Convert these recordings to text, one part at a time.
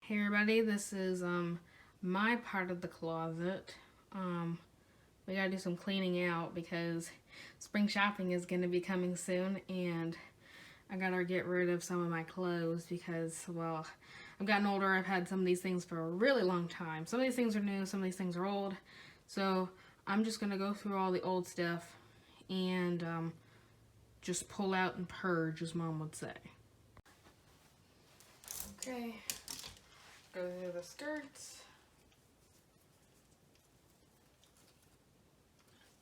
Hey everybody, this is my part of the closet. We gotta do some cleaning out because spring shopping is gonna be coming soon, and I gotta get rid of some of my clothes because, well, I've gotten older. I've had some of these things for a really long time. Some of these things are new, some of these things are old. So I'm just gonna go through all the old stuff and just pull out and purge, as Mom would say. Okay. Go through the skirts.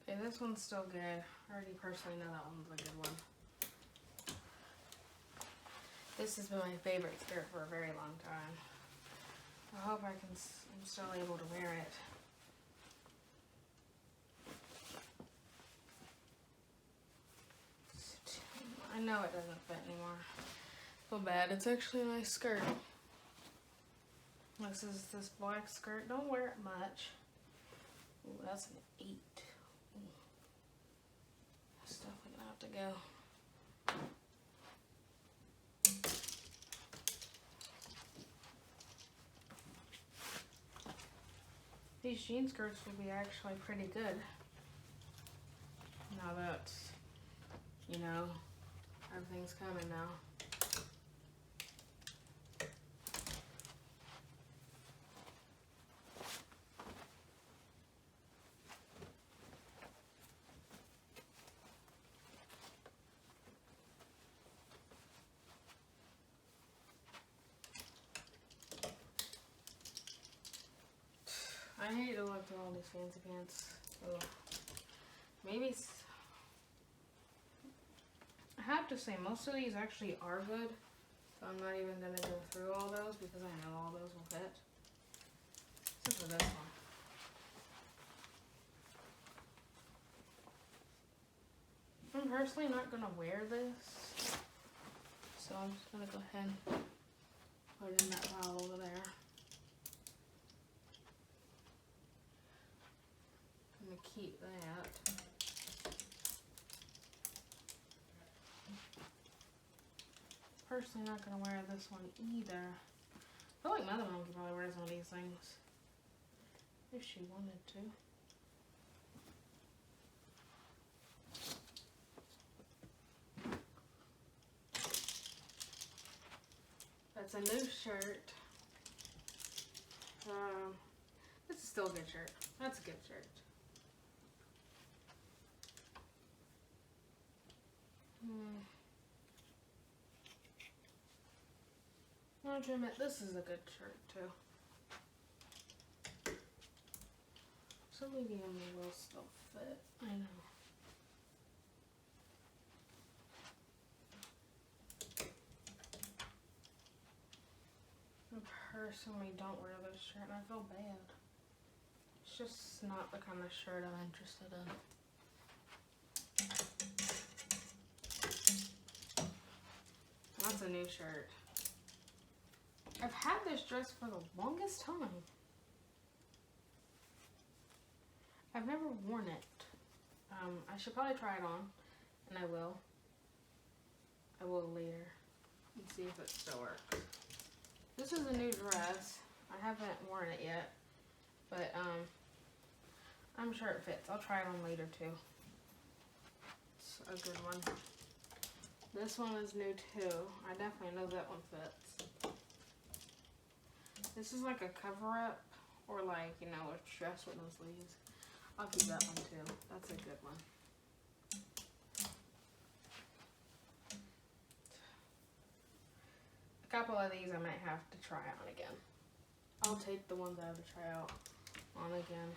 Okay, this one's still good. I already personally know that one's a good one. This has been my favorite skirt for a very long time. I hope I'm still able to wear it. I know it doesn't fit anymore. Feel bad. It's actually a nice skirt. This is this black skirt. Don't wear it much. Ooh, that's an 8. Ooh. That's definitely gonna have to go. These jean skirts will be actually pretty good. Now that, you know, everything's coming now. I hate to look through all these fancy pants. Ugh. Maybe I have to say most of these actually are good, so I'm not even gonna go through all those because I know all those will fit. Except for this one. I'm personally not gonna wear this, so I'm just gonna go ahead and put it in that pile over there. I'm gonna keep that. Personally not gonna wear this one either. I feel like Mother Mom could probably wear some of these things if she wanted to. That's a new shirt. This is still a good shirt. That's a good shirt. I have to admit, this is a good shirt too. Some medium will still fit. I know. I personally don't wear this shirt and I feel bad. It's just not the kind of shirt I'm interested in. That's a new shirt. I've had this dress for the longest time. I've never worn it. I should probably try it on, and I will. I will later and see if it still works. This is a new dress. I haven't worn it yet, but I'm sure it fits. I'll try it on later too. It's a good one. This one is new too. I definitely know that one fits. This is like a cover-up, or like, you know, a dress with no sleeves. I'll keep that one too. That's a good one. A couple of these I might have to try on again. I'll take the ones I have to try out on again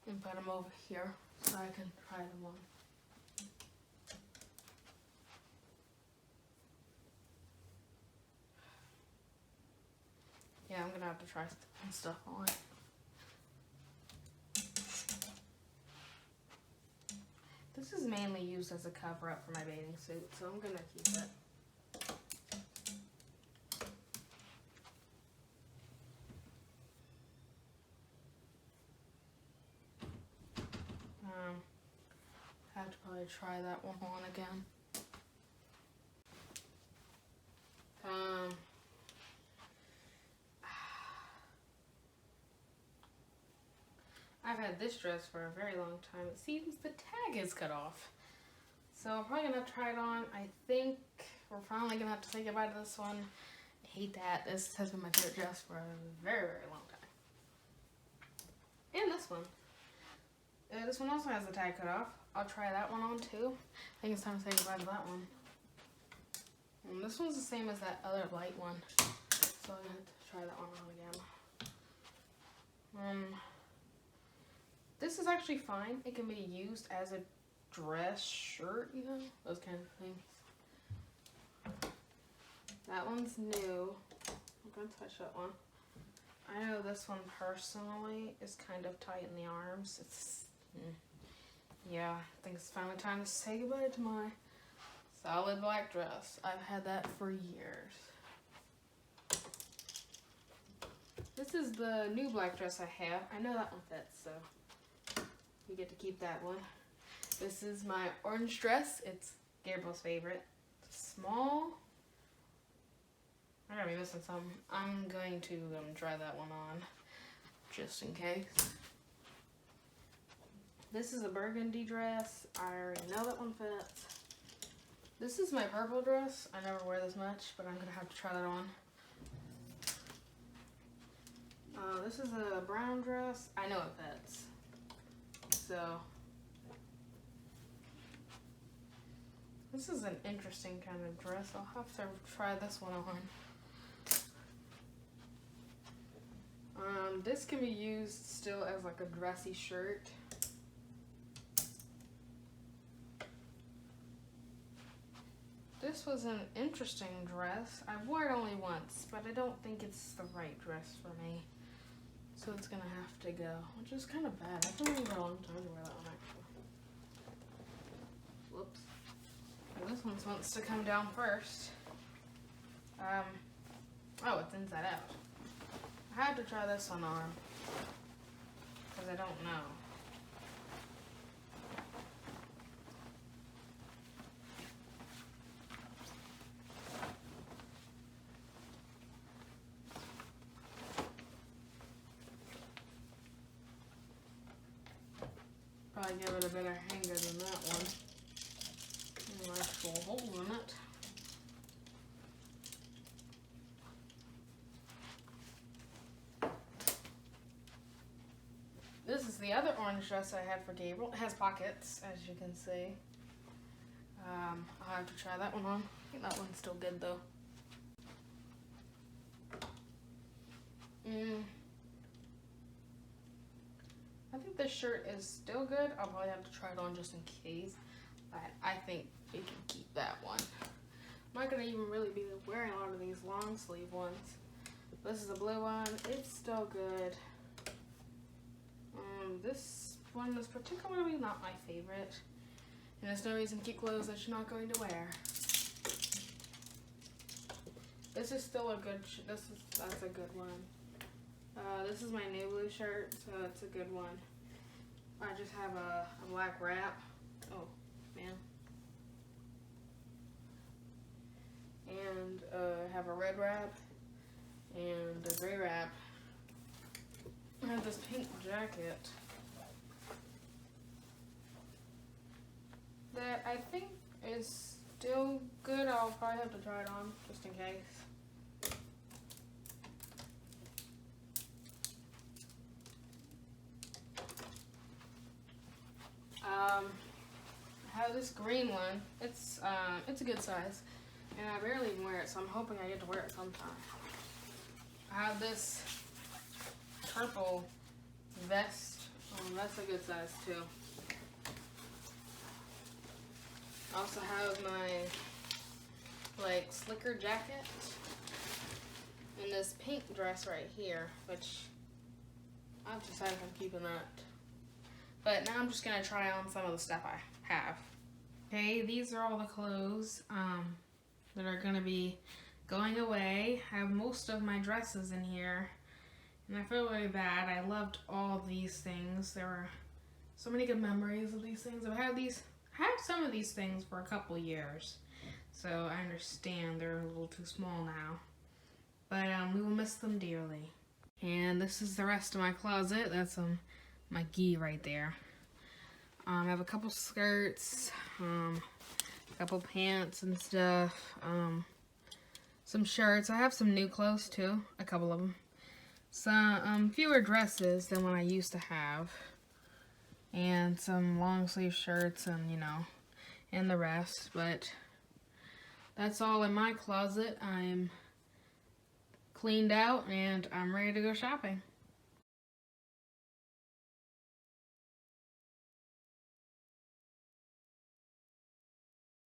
and put them over here so I can try them on. Yeah, I'm gonna have to try some stuff on. This is mainly used as a cover-up for my bathing suit, so I'm gonna keep it. Have to probably try that one on again. had this dress for a very long time. It seems the tag is cut off. So I'm probably gonna try it on. I think we're finally gonna have to say goodbye to this one. I hate that. This has been my favorite dress for a very, very long time. And this one. This one also has the tag cut off. I'll try that one on too. I think it's time to say goodbye to that one. And this one's the same as that other light one. So I'm gonna have to try that one on again. This is actually fine. It can be used as a dress shirt, you know, those kind of things. That one's new. I'm gonna touch that one. I know this one personally is kind of tight in the arms. It's, yeah, I think it's finally time to say goodbye to my solid black dress. I've had that for years. This is the new black dress I have. I know that one fits, so you get to keep that one. This is my orange dress. It's Gabriel's favorite. It's small. I gotta be missing some. I'm going to try that one on, just in case. This is a burgundy dress. I already know that one fits. This is my purple dress. I never wear this much, but I'm gonna have to try that on. This is a brown dress. I know it fits. So, this is an interesting kind of dress. I'll have to try this one on. This can be used still as like a dressy shirt. This was an interesting dress. I wore it only once, but I don't think it's the right dress for me. So it's gonna have to go, which is kind of bad. I've been waiting for a long time to wear that one actually. Whoops. Well, this one wants to come down first. Oh, it's inside out. I had to try this one on because I don't know. Probably give it a better hanger than that one. No actual hole in it. This is the other orange dress I had for Gabriel. It has pockets, as you can see. I'll have to try that one on. I think that one's still good though. I think this shirt is still good. I'll probably have to try it on just in case. But I think we can keep that one. I'm not going to even really be wearing a lot of these long sleeve ones. This is a blue one. It's still good. This one is particularly not my favorite. And there's no reason to keep clothes that you're not going to wear. This is still a good, that's a good one. This is my new blue shirt, so it's a good one. I just have a black wrap. Oh, man. And I have a red wrap and a gray wrap. I have this pink jacket that I think is still good. I'll probably have to try it on just in case. I have this green one. It's a good size, and I barely even wear it, so I'm hoping I get to wear it sometime. I have this purple vest. That's a good size too. I also have my like slicker jacket and this pink dress right here, which I've decided I'm keeping that. But now I'm just gonna try on some of the stuff I have. Okay, these are all the clothes that are gonna be going away. I have most of my dresses in here, and I feel really bad. I loved all these things. There were so many good memories of these things. I've had some of these things for a couple years, so I understand they're a little too small now. But we will miss them dearly. And this is the rest of my closet. That's some my gi right there. I have a couple skirts, a couple pants and stuff, some shirts. I have some new clothes too, a couple of them. Some fewer dresses than what I used to have, and some long sleeve shirts and, you know, and the rest. But that's all in my closet. I'm cleaned out and I'm ready to go shopping.